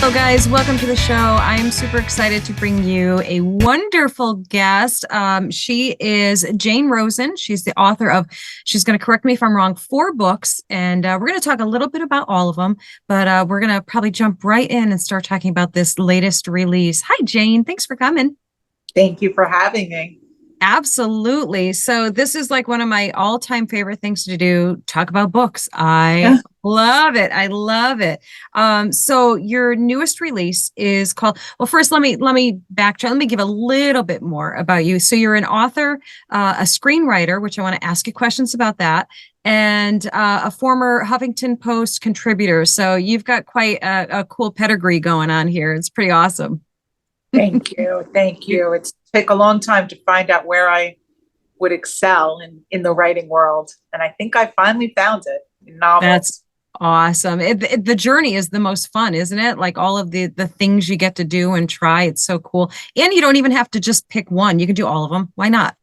Hello, guys. Welcome to the show. I am super excited to bring you a wonderful guest. She is Jane Rosen. She's the author of, she's going to correct me if I'm wrong, 4 books. And we're going to talk a little bit about all of them, but we're going to probably jump right in and start talking about this latest release. Hi, Jane. Thanks for coming. Thank you for having me. Absolutely. So this is like one of my all-time favorite things to do, talk about books. I Yeah. love it. I love it. So your newest release is called, well, first let me backtrack. Let me give a little bit more about you. So you're an author, a screenwriter, which I want to ask you questions about that, and a former Huffington Post contributor. So you've got quite a cool pedigree going on here. It's pretty awesome. Thank you. Thank you. It's taken a long time to find out where I would excel in the writing world. And I think I finally found it in novels. That's awesome. The journey is the most fun, isn't it? Like all of the things you get to do and try. It's so cool. And you don't even have to just pick one. You can do all of them. Why not?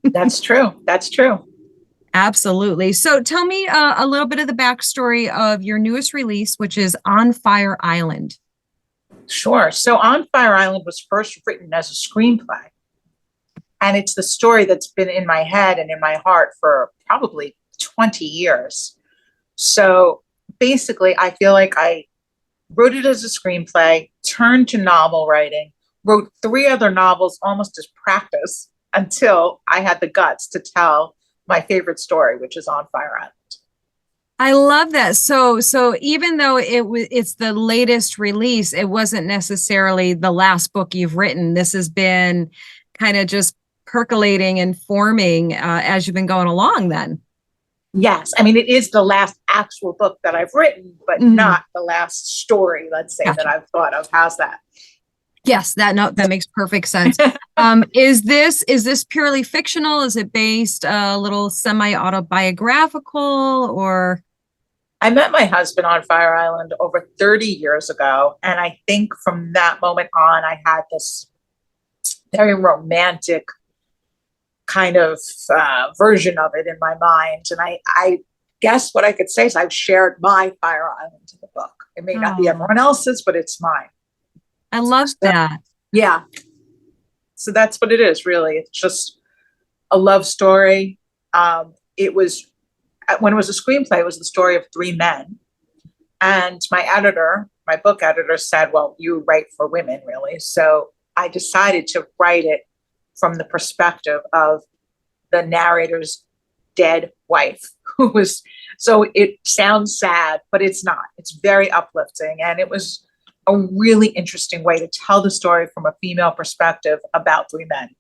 That's true. That's true. Absolutely. So tell me a little bit of the backstory of your newest release, which is On Fire Island. Sure. So On Fire Island was first written as a screenplay. And it's the story that's been in my head and in my heart for probably 20 years. So basically, I feel like I wrote it as a screenplay, turned to novel writing, wrote 3 other novels almost as practice until I had the guts to tell my favorite story, which is On Fire Island. I love that. So even though it's the latest release, it wasn't necessarily the last book you've written. This has been kind of just percolating and forming as you've been going along then. Yes. I mean, it is the last actual book that I've written, but not the last story, let's say, that I've thought of. How's that? Yes, that makes perfect sense. Is this purely fictional? Is it based a little semi-autobiographical or? I met my husband on Fire Island over 30 years ago. And I think from that moment on, I had this very romantic kind of version of it in my mind. And I guess what I could say is I've shared my Fire Island in the book. It may not be everyone else's, but it's mine. I love that. Yeah. So that's what it is, really. It's just a love story. It was, when it was a screenplay, it was the story of 3 men. And my book editor said, well, you write for women, really. So I decided to write it from the perspective of the narrator's dead wife, so it sounds sad, but it's not. It's very uplifting. And it was a really interesting way to tell the story from a female perspective about 3 men.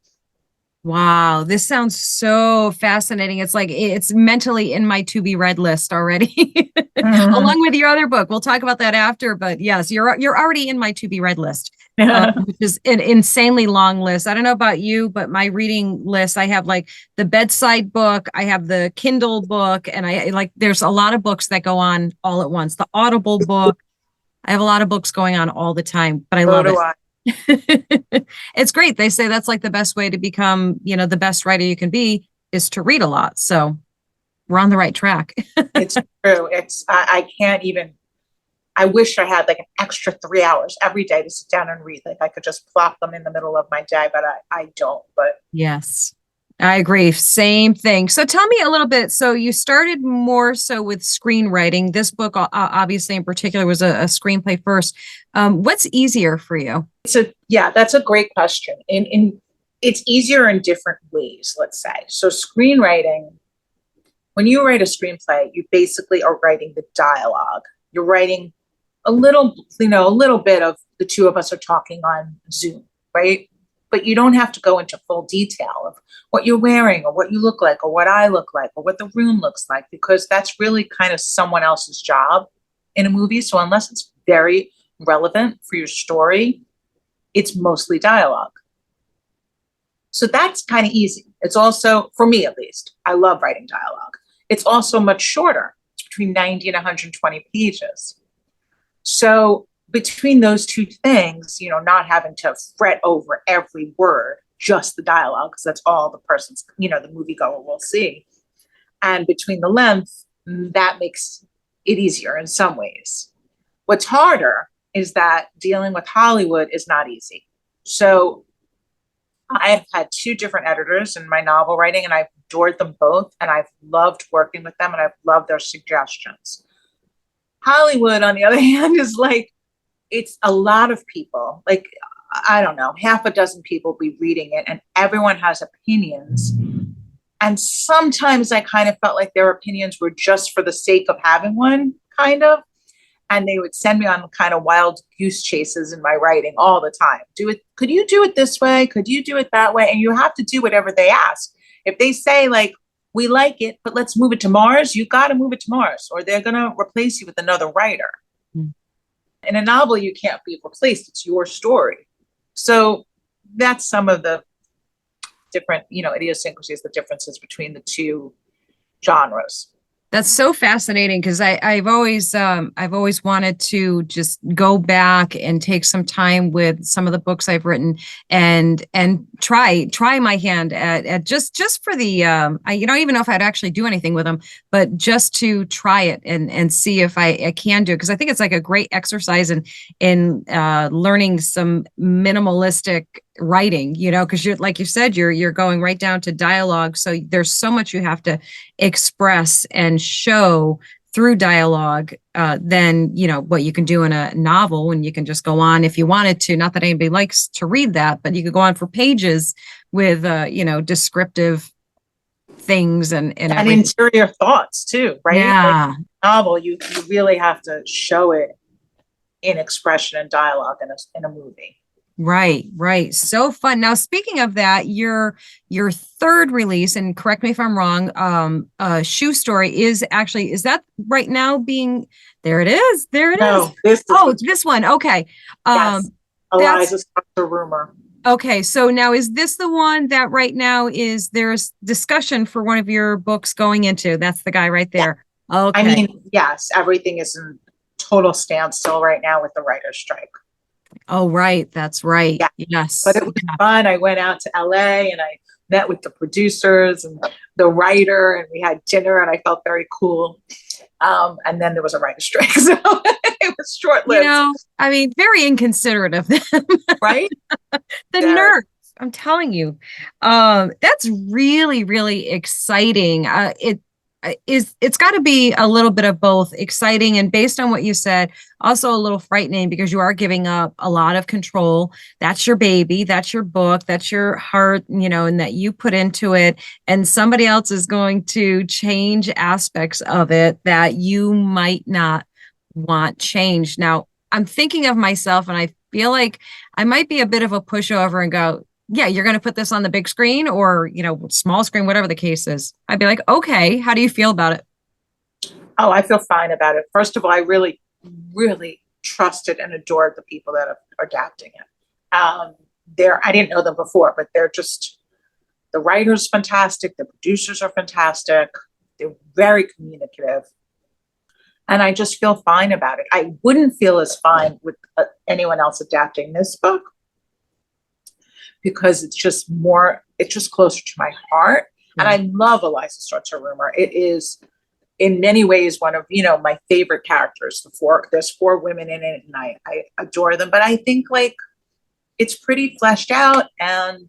Wow, this sounds so fascinating. It's like it's mentally in my to be read list already, along with your other book. We'll talk about that after, but yes, you're already in my to be read list, which is an insanely long list. I don't know about you, but my reading list, I have like the bedside book, I have the Kindle book, and I like there's a lot of books that go on all at once. The Audible book, I have a lot of books going on all the time, but I love it. It's great. They say that's like the best way to become, the best writer you can be is to read a lot. So we're on the right track. It's true. I can't even, I wish I had like an extra 3 hours every day to sit down and read. Like I could just plop them in the middle of my day, but I don't. But yes, I agree. Same thing. So tell me a little bit. So you started more so with screenwriting. This book, obviously in particular, was a screenplay first. What's easier for you? That's a great question. It's easier in different ways, let's say. So screenwriting, when you write a screenplay, you basically are writing the dialogue. You're writing a little bit of the 2 of us are talking on Zoom, right? But you don't have to go into full detail of what you're wearing or what you look like or what I look like or what the room looks like, because that's really kind of someone else's job in a movie. So unless it's very relevant for your story, it's mostly dialogue. So that's kind of easy. It's also, for me at least, I love writing dialogue. It's also much shorter. It's between 90 and 120 pages. So between those 2 things, not having to fret over every word, just the dialogue, because that's all the person's, the moviegoer will see. And between the length, that makes it easier in some ways. What's harder is that dealing with Hollywood is not easy. So I've had two different editors in my novel writing, and I've adored them both, and I've loved working with them, and I've loved their suggestions. Hollywood, on the other hand, is like, it's a lot of people. Like, I don't know, half a dozen people be reading it, and everyone has opinions. And sometimes I kind of felt like their opinions were just for the sake of having one, kind of. And they would send me on kind of wild goose chases in my writing all the time. Do it. Could you do it this way? Could you do it that way? And you have to do whatever they ask. If they say, like, we like it, but let's move it to Mars, you got to move it to Mars, or they're going to replace you with another writer. Mm. In a novel, you can't be replaced. It's your story. So that's some of the different, idiosyncrasies, the differences between the two genres. That's so fascinating because I've always wanted to just go back and take some time with some of the books I've written and try my hand at just for the I don't even know if I'd actually do anything with them, but just to try it and see if I can do it, because I think it's like a great exercise in learning some minimalistic writing, because you're, like you said, you're going right down to dialogue. So there's so much you have to express and show through dialogue than, what you can do in a novel, when you can just go on if you wanted to. Not that anybody likes to read that, but you could go on for pages with, descriptive things and interior thoughts too, right? Yeah. Like novel, you really have to show it in expression and dialogue in a movie. Right. So fun. Now, speaking of that, your third release, and correct me if I'm wrong, Shoe Story is that right now being, there it is. This one. Okay. Yes. Eliza Starts a Rumor. Okay. So now, is this the one that right now there's discussion for one of your books going into? That's the guy right there. Yeah. Okay. I mean, yes, everything is in total standstill right now with the writer's strike. Oh, right. That's right. Yeah. Yes. But it was fun. I went out to LA and I met with the producers and the writer, and we had dinner, and I felt very cool. And then there was a writer's strike. So it was short-lived. I mean, very inconsiderate of them. Right? The nerve. I'm telling you. That's really, really exciting. It's got to be a little bit of both exciting and, based on what you said, also a little frightening, because you are giving up a lot of control. That's your baby, that's your book, that's your heart, and that you put into it, and somebody else is going to change aspects of it that you might not want changed. Now, I'm thinking of myself, and I feel like I might be a bit of a pushover and go, yeah, you're going to put this on the big screen or, small screen, whatever the case is. I'd be like, okay, how do you feel about it? Oh, I feel fine about it. First of all, I really, really trusted and adored the people that are adapting it. I didn't know them before, but the writer's fantastic. The producers are fantastic. They're very communicative. And I just feel fine about it. I wouldn't feel as fine with anyone else adapting this book, because it's just closer to my heart. And I love Eliza Starts a Rumor. It is in many ways one of, my favorite characters. There's 4 women in it, and I adore them. But I think, like, it's pretty fleshed out, and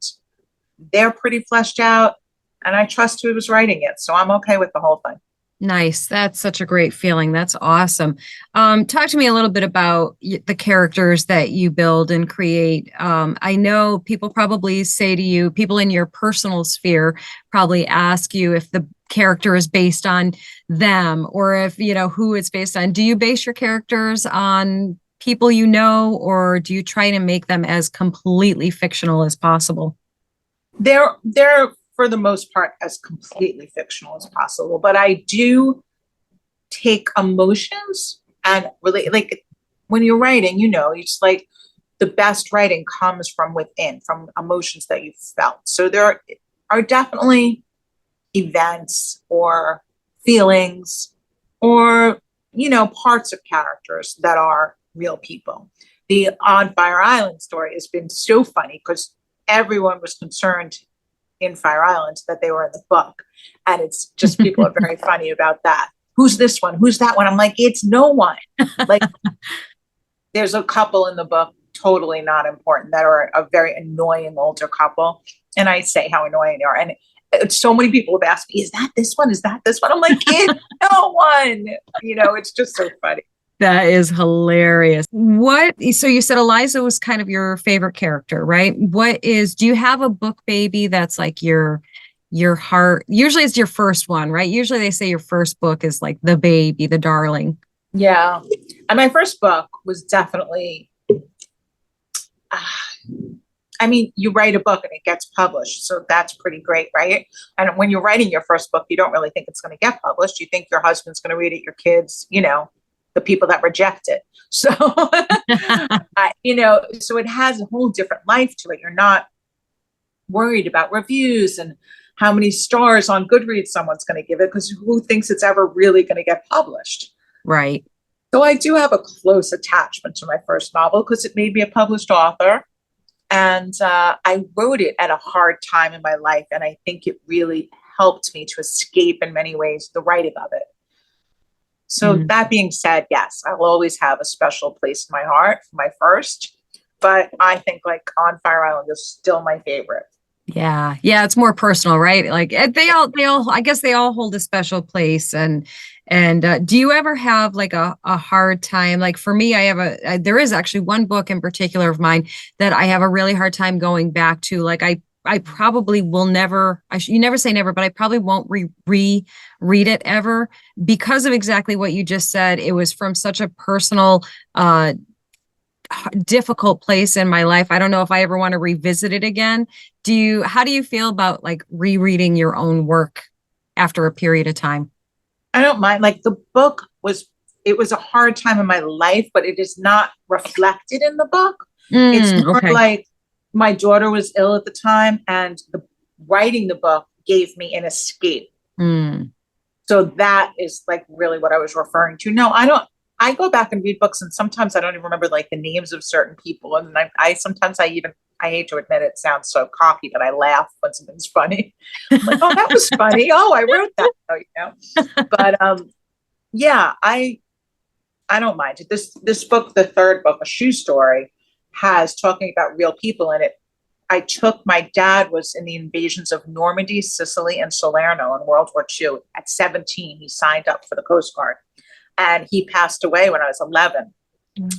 they're pretty fleshed out, and I trust who was writing it. So I'm okay with the whole thing. Nice. That's such a great feeling. That's awesome. Talk to me a little bit about the characters that you build and create. I know people probably say to you, people in your personal sphere probably ask you if the character is based on them, or if, who it's based on. Do you base your characters on people or do you try to make them as completely fictional as possible? They're for the most part as completely fictional as possible, but I do take emotions and really, like, when you're writing, it's like the best writing comes from within, from emotions that you felt. So there are definitely events or feelings or, parts of characters that are real people. The On Fire Island story has been so funny because everyone was concerned in Fire Island that they were in the book. And it's just, people are very funny about that. Who's this one? Who's that one? I'm like, it's no one. Like, There's a couple in the book, totally not important, that are a very annoying older couple. And I say how annoying they are. And so many people have asked me, is that this one? Is that this one? I'm like, it's no one. It's just so funny. That is hilarious. So you said Eliza was kind of your favorite character, right? Do you have a book baby that's like your heart? Usually it's your first one, right? Usually they say your first book is like the baby, the darling. Yeah. And my first book was definitely, you write a book and it gets published. So that's pretty great, right? And when you're writing your first book, you don't really think it's going to get published. You think your husband's going to read it, your kids, the people that reject it. So, so it has a whole different life to it. You're not worried about reviews and how many stars on Goodreads someone's going to give it, because who thinks it's ever really going to get published? Right. So I do have a close attachment to my first novel because it made me a published author. And I wrote it at a hard time in my life. And I think it really helped me to escape in many ways the writing of it. So that being said, yes, I'll always have a special place in my heart for my first. But I think like On Fire Island is still my favorite. Yeah. Yeah. It's more personal, right? Like I guess they all hold a special place. And do you ever have like a hard time? Like for me, there is actually one book in particular of mine that I have a really hard time going back to. Like I probably will never, you never say never, but I probably won't reread it ever because of exactly what you just said. It was from such a personal, difficult place in my life. I don't know if I ever want to revisit it again. How do you feel about like rereading your own work after a period of time? I don't mind. Like the book it was a hard time in my life, but it is not reflected in the book. It's more Okay. like my daughter was ill at the time, and writing the book gave me an escape. So that is like really what I was referring to. No, I don't. I go back and read books, and sometimes I don't even remember like the names of certain people. And I sometimes I hate to admit it sounds so cocky, but I laugh when something's funny. I'm like, oh, that was funny. Oh, I wrote that. But yeah, I don't mind it. This book, the third book, A Shoe Story, has talking about real people in it. My dad was in the invasions of Normandy, Sicily, and Salerno in World War II. At 17, he signed up for the Coast Guard. And he passed away when I was 11.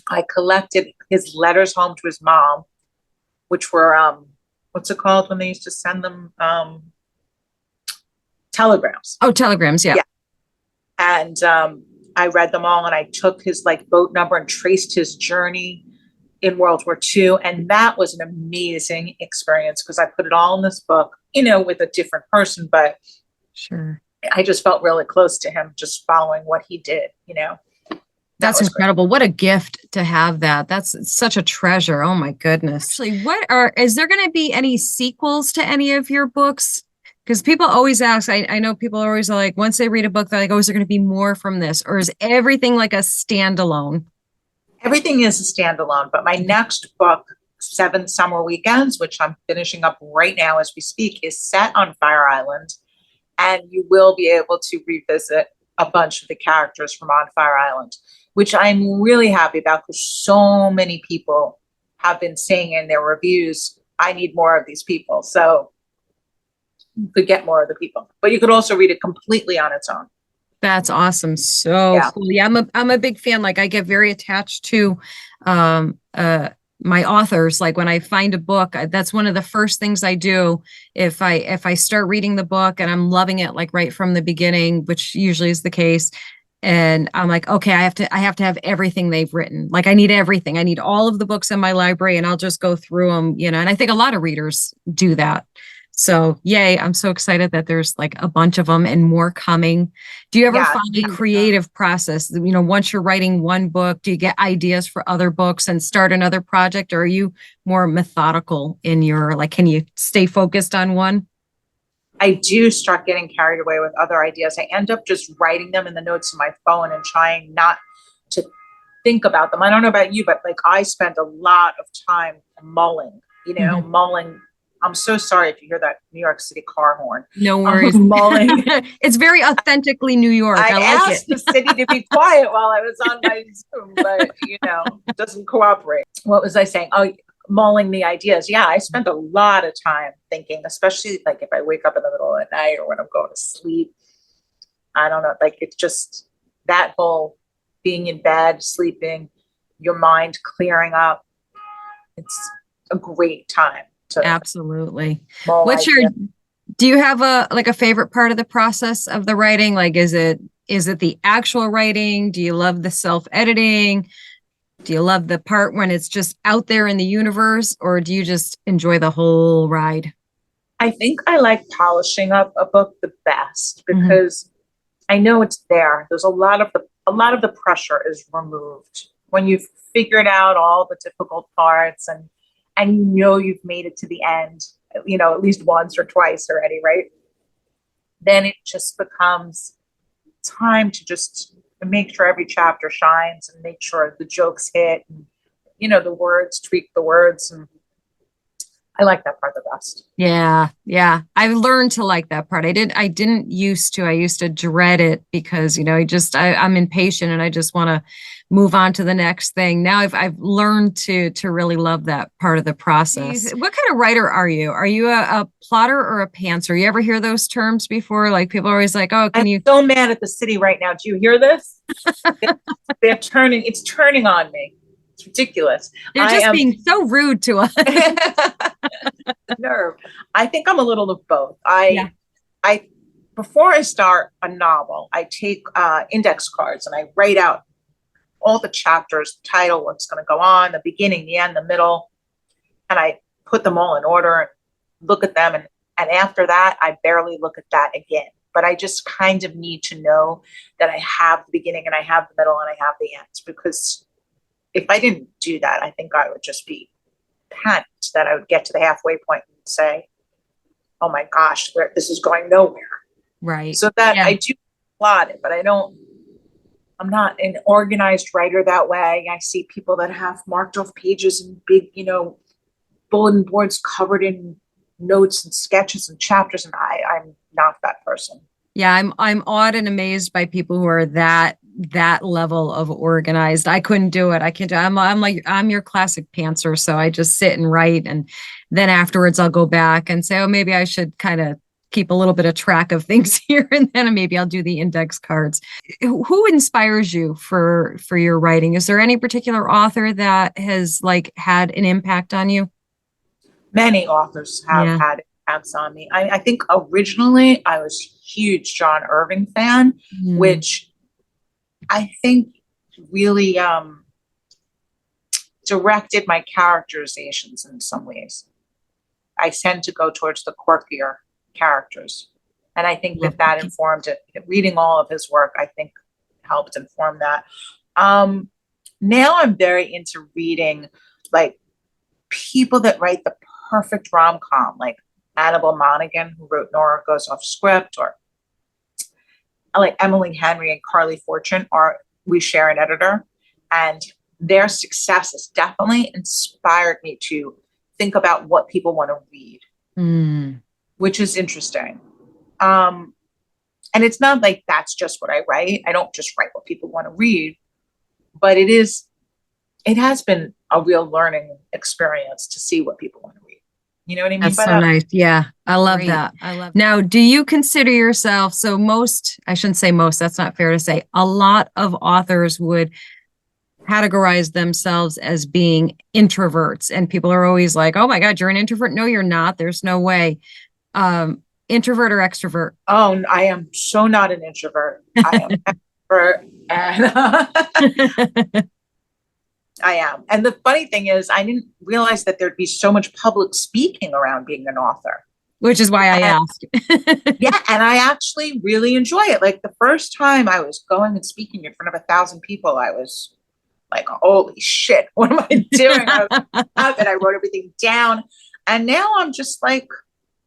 I collected his letters home to his mom, which were, what's it called when they used to send them? Telegrams. Oh, telegrams. Yeah. And I read them all, and I took his like boat number and traced his journey in World War II. And that was an amazing experience because I put it all in this book, with a different person, but sure. I just felt really close to him just following what he did, That's incredible. Great. What a gift to have that. That's such a treasure. Oh my goodness. Actually, is there going to be any sequels to any of your books? Because people always ask, I know people are always like, once they read a book, they're like, oh, is there going to be more from this? Or is everything like a standalone? Everything is a standalone, but my next book, 7 Summer Weekends, which I'm finishing up right now as we speak, is set on Fire Island. And you will be able to revisit a bunch of the characters from On Fire Island, which I'm really happy about because so many people have been saying in their reviews, I need more of these people. So you could get more of the people, but you could also read it completely on its own. That's awesome. So cool. Yeah, I'm a big fan. Like I get very attached to my authors. Like when I find a book, that's one of the first things I do. If I start reading the book and I'm loving it, like right from the beginning, which usually is the case, and I'm like, okay, I have to have everything they've written. Like I need everything. I need all of the books in my library, and I'll just go through them, And I think a lot of readers do that. So yay, I'm so excited that there's like a bunch of them and more coming. Do you ever find a creative process? Once you're writing one book, do you get ideas for other books and start another project? Or are you more methodical in can you stay focused on one? I do start getting carried away with other ideas. I end up just writing them in the notes on my phone and trying not to think about them. I don't know about you, but like I spend a lot of time mulling, mulling I'm so sorry if you hear that New York City car horn. No worries. Mulling. It's very authentically New York. I like asked the city to be quiet while I was on my Zoom, but it doesn't cooperate. What was I saying? Oh, mulling the ideas. Yeah, I spend a lot of time thinking, especially like if I wake up in the middle of the night or when I'm going to sleep. I don't know, like it's just that whole being in bed, sleeping, your mind clearing up. It's a great time to Absolutely. mull What's your, ideas. do you have a favorite part of the process of the writing? Like, is it the actual writing? Do you love the self-editing? Do you love the part when it's just out there in the universe, or do you just enjoy the whole ride? I think I like polishing up a book the best because I know it's there. There's a lot of the pressure is removed when you've figured out all the difficult parts and you've made it to the end, at least once or twice already, right? Then it just becomes time to just make sure every chapter shines and make sure the jokes hit and the words, tweak the words, and I like that part the best. Yeah, yeah. I've learned to like that part. I didn't used to. I used to dread it because, I'm impatient and I just want to move on to the next thing. Now I've learned to really love that part of the process. What kind of writer are you? Are you a plotter or a pantser? You ever hear those terms before? Like people are always like, "Oh, I'm so mad at the city right now. Do you hear this? It's turning on me. It's ridiculous. They're just being so rude to us." Nerve. I think I'm a little of both. I before I start a novel, I take index cards and I write out all the chapters, title, what's going to go on, the beginning, the end, the middle, and I put them all in order, look at them, and after that, I barely look at that again. But I just kind of need to know that I have the beginning and I have the middle and I have the ends, because if I didn't do that, I think I would just be panicked that I would get to the halfway point and say, oh my gosh, this is going nowhere. Right. So that I do plot it, but I'm not an organized writer that way. I see people that have marked off pages and big, bulletin boards covered in notes and sketches and chapters. And I'm not that person. Yeah, I'm awed and amazed by people who are that level of organized. I couldn't do it. I can't do it. I'm your classic pantser. So I just sit and write, and then afterwards I'll go back and say, oh, maybe I should kind of keep a little bit of track of things here, and then maybe I'll do the index cards. Who inspires you for your writing? Is there any particular author that has had an impact on you? Many authors have had impacts on me. I think originally I was a huge John Irving fan, which I think really directed my characterizations in some ways. I tend to go towards the quirkier characters. And I think that informed it. Reading all of his work, I think, helped inform that. Now I'm very into reading like people that write the perfect rom-com, like Annabelle Monaghan, who wrote Nora Goes Off Script, or like Emily Henry and Carly Fortune, we share an editor, and their success has definitely inspired me to think about what people want to read, which is interesting. And it's not like that's just what I write. I don't just write what people want to read, but it has been a real learning experience to see what people want to read. You know what I mean? That's so nice. Yeah, I love that. Now, do you consider yourself, so most, I shouldn't say most, that's not fair to say, a lot of authors would categorize themselves as being introverts, and people are always like, oh my God, you're an introvert. No, you're not. There's no way. Introvert or extrovert? Oh, I am so not an introvert. I am an extrovert, and I am. And the funny thing is, I didn't realize that there'd be so much public speaking around being an author. Which is why I asked. Yeah, and I actually really enjoy it. Like the first time I was going and speaking in front of 1,000 people, I was like, holy shit, what am I doing? I was up and I wrote everything down. And now I'm just like,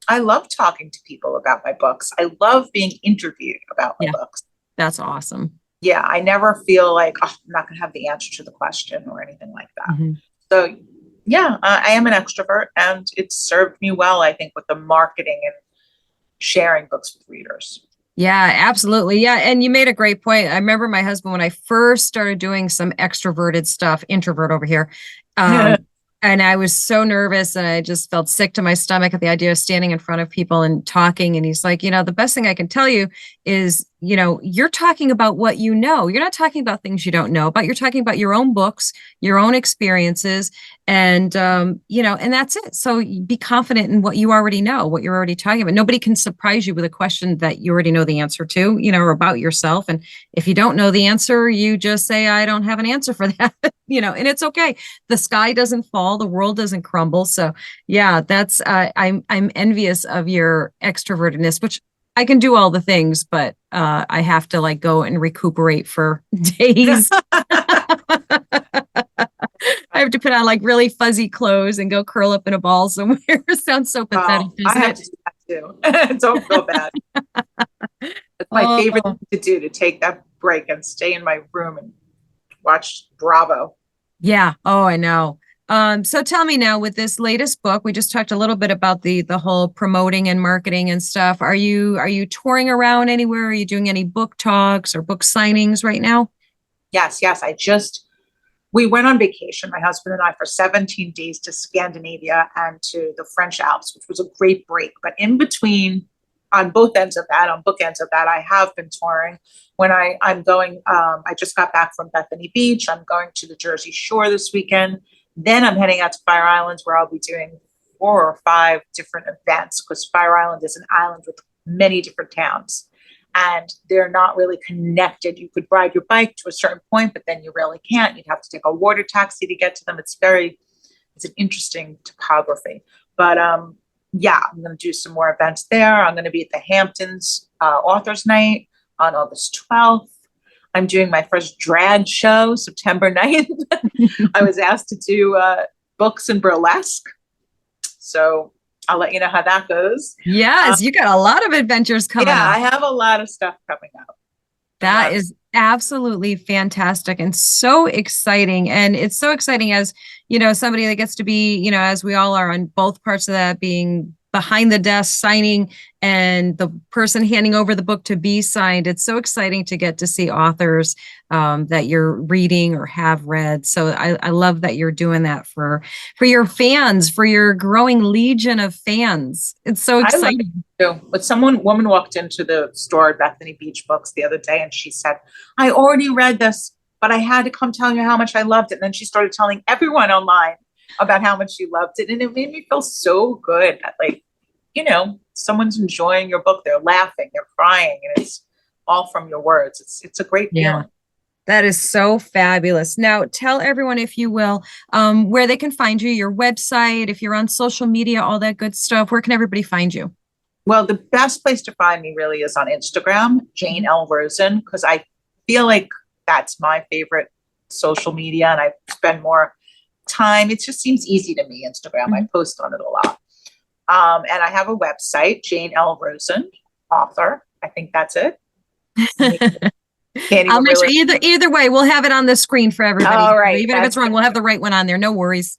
I love talking to people about my books. I love being interviewed about my books. That's awesome. Yeah, I never feel like, oh, I'm not going to have the answer to the question or anything like that. So Yeah, I am an extrovert, and it's served me well, I think, with the marketing and sharing books with readers. Yeah, absolutely. Yeah. And you made a great point. I remember my husband when I first started doing some extroverted stuff, introvert over here. Um, and I was so nervous and I just felt sick to my stomach at the idea of standing in front of people and talking. And he's like, the best thing I can tell you is, you're talking about what you know. You're not talking about things you don't know about. You're talking about your own books, your own experiences, and and that's it. So be confident in what you already know, what you're already talking about. Nobody can surprise you with a question that you already know the answer to, or about yourself. And if you don't know the answer, you just say, I don't have an answer for that. And it's okay. The sky doesn't fall, the world doesn't crumble. So yeah, that's I'm envious of your extrovertedness, which I can do all the things, but I have to like go and recuperate for days. I have to put on like really fuzzy clothes and go curl up in a ball somewhere. It sounds so pathetic, I doesn't have it? to do that too. Don't feel bad. It's my favorite Oh, thing to do, to take that break and stay in my room and watch Bravo. yeah. Oh, I know. So tell me now, with this latest book, we just talked a little bit about the whole promoting and marketing and stuff. Are you touring around anywhere? Are you doing any book talks or book signings right now? Yes, yes. We went on vacation, my husband and I, for 17 days to Scandinavia and to the French Alps, which was a great break. But in between, on bookends of that, I have been touring. I'm going, I just got back from Bethany Beach. I'm going to the Jersey Shore this weekend. Then I'm heading out to Fire Islands, where I'll be doing 4 or 5 different events, because Fire Island is an island with many different towns, and they're not really connected. You could ride your bike to a certain point, but then you really can't. You'd have to take a water taxi to get to them. It's an interesting topography. But yeah, I'm going to do some more events there. I'm going to be at the Hamptons Authors Night on August 12th. I'm doing my first drag show September 9th. I was asked to do books and burlesque. So I'll let you know how that goes. Yes, you got a lot of adventures coming Yeah, up. I have a lot of stuff coming up. A That lot of is absolutely fantastic and so exciting. And it's so exciting as, somebody that gets to be, as we all are on both parts of that, being behind the desk signing and the person handing over the book to be signed. It's so exciting to get to see authors that you're reading or have read. So I love that you're doing that for your fans, for your growing legion of fans. It's so I love exciting. it too. But woman walked into the store at Bethany Beach Books the other day, and she said, I already read this, but I had to come tell you how much I loved it. And then she started telling everyone online about how much she loved it. And it made me feel so good that, like, someone's enjoying your book. They're laughing, they're crying, and it's all from your words. It's a great Yeah. feeling. That is so fabulous. Now, tell everyone, if you will, where they can find you, your website, if you're on social media, all that good stuff. Where can everybody find you? Well, the best place to find me really is on Instagram, Jane L. Rosen, because I feel like that's my favorite social media, and I spend more time. It just seems easy to me, Instagram. I Mhm. post on it a lot. And I have a website, Jane L. Rosen, author. I think that's it. Can't I'll even make sure really. either way, we'll have it on the screen for everybody. All right. Even if it's wrong, we'll have the right one on there. No worries.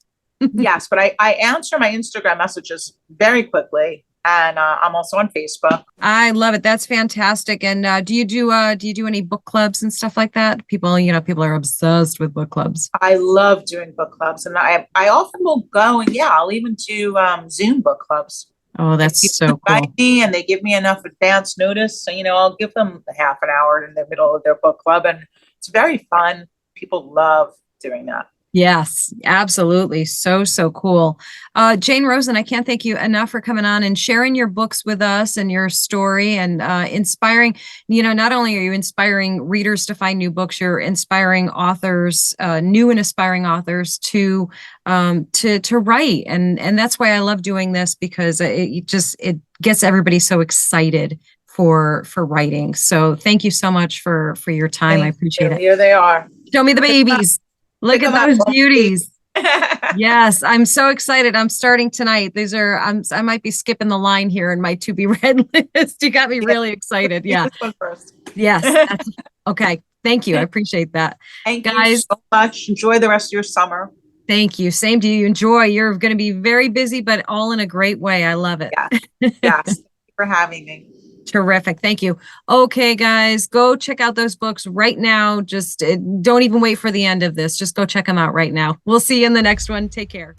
Yes, but I answer my Instagram messages very quickly. And I'm also on Facebook. I love it. That's fantastic. And do you do any book clubs and stuff like that? People are obsessed with book clubs. I love doing book clubs, and I often will go, and yeah, I'll even do Zoom book clubs. Oh, If that's people so invite cool. me and they give me enough advance notice, so I'll give them a half an hour in the middle of their book club, and it's very fun. People love doing that. Yes, absolutely. So, so cool. Jane Rosen, I can't thank you enough for coming on and sharing your books with us and your story and inspiring. Not only are you inspiring readers to find new books, you're inspiring authors, new and aspiring authors to write. And that's why I love doing this, because it gets everybody so excited for writing. So thank you so much for your time. I Thank appreciate you. it. Here they are. Show me the Pick 'em up. babies. Look Pick at 'em up. those beauties. Yes, I'm so excited. I'm starting tonight. I might be skipping the line here in my to be read list. You got me Yeah, really excited. read Yeah. this one first. Yes. Okay. Thank you. I appreciate that. Thank you Guys, so much. Enjoy the rest of your summer. Thank you. Same to you. Enjoy. You're going to be very busy, but all in a great way. I love it. Yeah. Yes. Thank you for having me. Terrific. Thank you. Okay, guys, go check out those books right now. Just don't even wait for the end of this. Just go check them out right now. We'll see you in the next one. Take care.